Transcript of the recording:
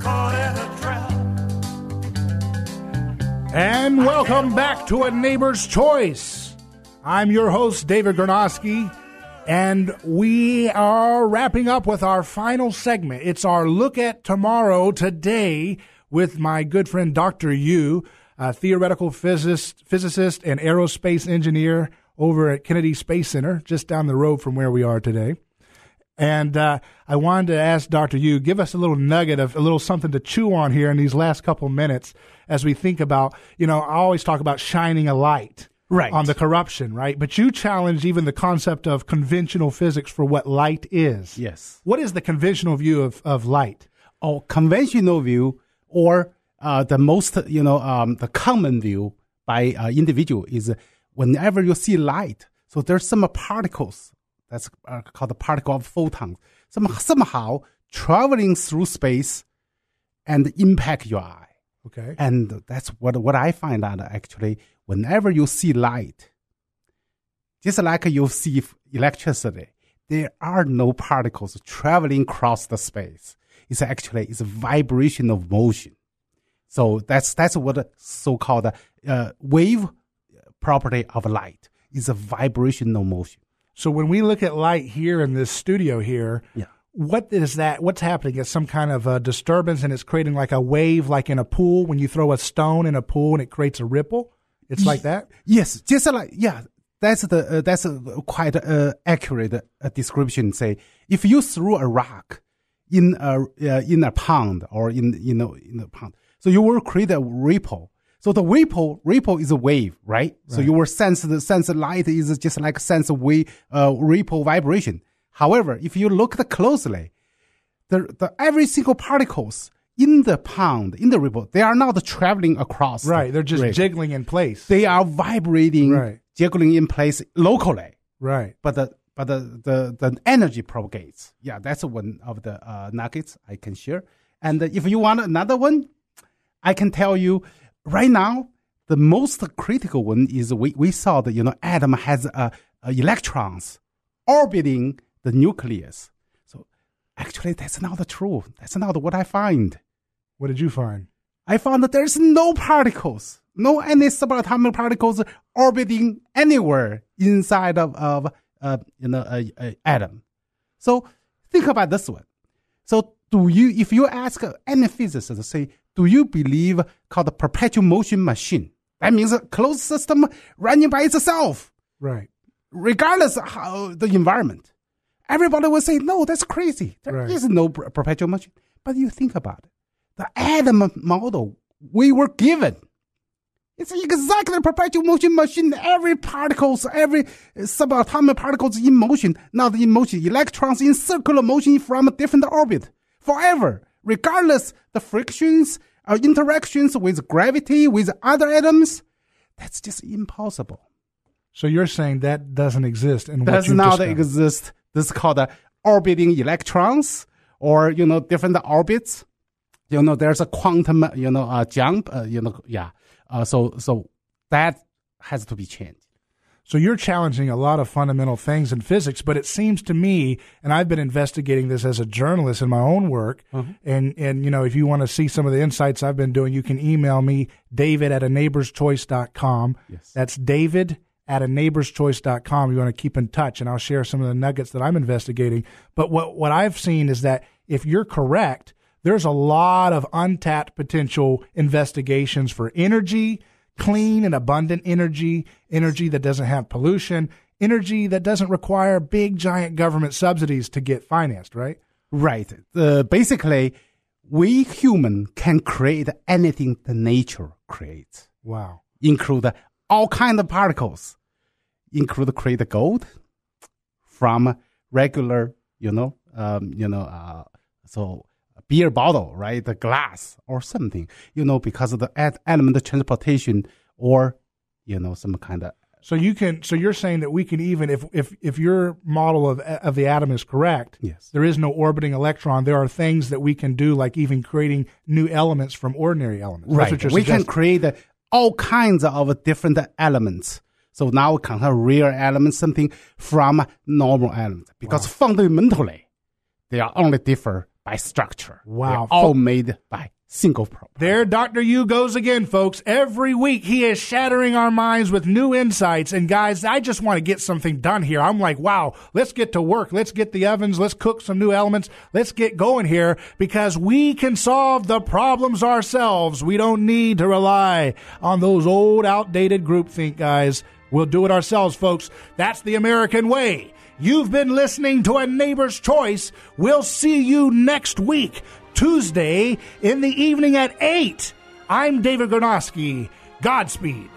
caught in a trap. And welcome back to A Neighbor's Choice. I'm your host, David Gornoski, and we are wrapping up with our final segment. It's our Look at Tomorrow today with my good friend, Dr. Yu, a theoretical physicist and aerospace engineer over at Kennedy Space Center, just down the road from where we are today. And I wanted to ask Dr. Yu, give us a little nugget of a little something to chew on here in these last couple minutes as we think about, I always talk about shining a light on the corruption, right? But you challenge even the concept of conventional physics for what light is. Yes. What is the conventional view of light? Oh, conventional view or the most, the common view by individual is whenever you see light, so there's some particles that's called the particle of photons, somehow traveling through space and impact your eye. Okay. And that's what I find out actually. Whenever you see light, just like you see electricity, there are no particles traveling across the space. It's a vibration of motion. So that's what so-called wave property of light is a vibrational motion. So when we look at light here in this studio here, yeah. What is that? What's happening? It's some kind of a disturbance, and it's creating like a wave, like in a pool. When you throw a stone in a pool and it creates a ripple, it's like that. Yes, just like That's quite accurate description. Say if you threw a rock in a pond or in a pond, so you will create a ripple. So the ripple is a wave, right? So you will sense the light is just like sense wave ripple vibration. However, if you look closely, the every single particles in the pond, in the ripple, they are not traveling across. Right, they're just jiggling in place. They are vibrating, jiggling in place locally. Right. But the energy propagates. Yeah, that's one of the nuggets I can share. And if you want another one, I can tell you right now, the most critical one is we saw that, atom has electrons orbiting the nucleus. So actually, that's not true. That's not what I find. What did you find? I found that there's no particles, any subatomic particles orbiting anywhere inside of a atom. So think about this one. So if you ask any physicist, say, do you believe called the perpetual motion machine? That means a closed system running by itself. Right. Regardless of how the environment. Everybody will say, no, that's crazy. There is no perpetual motion. But you think about it. The atom model we were given, it's exactly a perpetual motion machine. Every particles, every subatomic particles in motion, not in motion, electrons in circular motion from a different orbit forever, regardless the frictions or interactions with gravity, with other atoms. That's just impossible. So you're saying that doesn't exist in what does you not just exist. This is called orbiting electrons, or different orbits. There's a quantum jump. So that has to be changed. So you're challenging a lot of fundamental things in physics, but it seems to me, and I've been investigating this as a journalist in my own work, and if you want to see some of the insights I've been doing, you can email me, david@aneighborschoice.com. Yes. That's david@aneighborschoice.com. You want to keep in touch, and I'll share some of the nuggets that I'm investigating. But what I've seen is that if you're correct, there's a lot of untapped potential investigations for energy, clean and abundant energy that doesn't have pollution, energy that doesn't require big, giant government subsidies to get financed, right? Right. Basically, we human can create anything the nature creates. Wow. Include all kinds of particles. Create gold from regular, so beer bottle, right? The glass or something, because of the element transportation or, some kind of. So you're saying that we can even, if your model of the atom is correct, yes, there is no orbiting electron. There are things that we can do, like even creating new elements from ordinary elements. Right. That's what you're we suggesting. Can create all kinds of different elements. So now we can have real elements, something from normal elements, because fundamentally they are only differ by structure. Wow. They're all made by single probe. There Dr. Yu goes again, folks. Every week he is shattering our minds with new insights. And guys, I just want to get something done here. I'm like, wow, let's get to work. Let's get the ovens. Let's cook some new elements. Let's get going here because we can solve the problems ourselves. We don't need to rely on those old outdated groupthink guys. We'll do it ourselves, folks. That's the American way. You've been listening to A Neighbor's Choice. We'll see you next week. Tuesday in the evening at 8. I'm David Gornoski. Godspeed.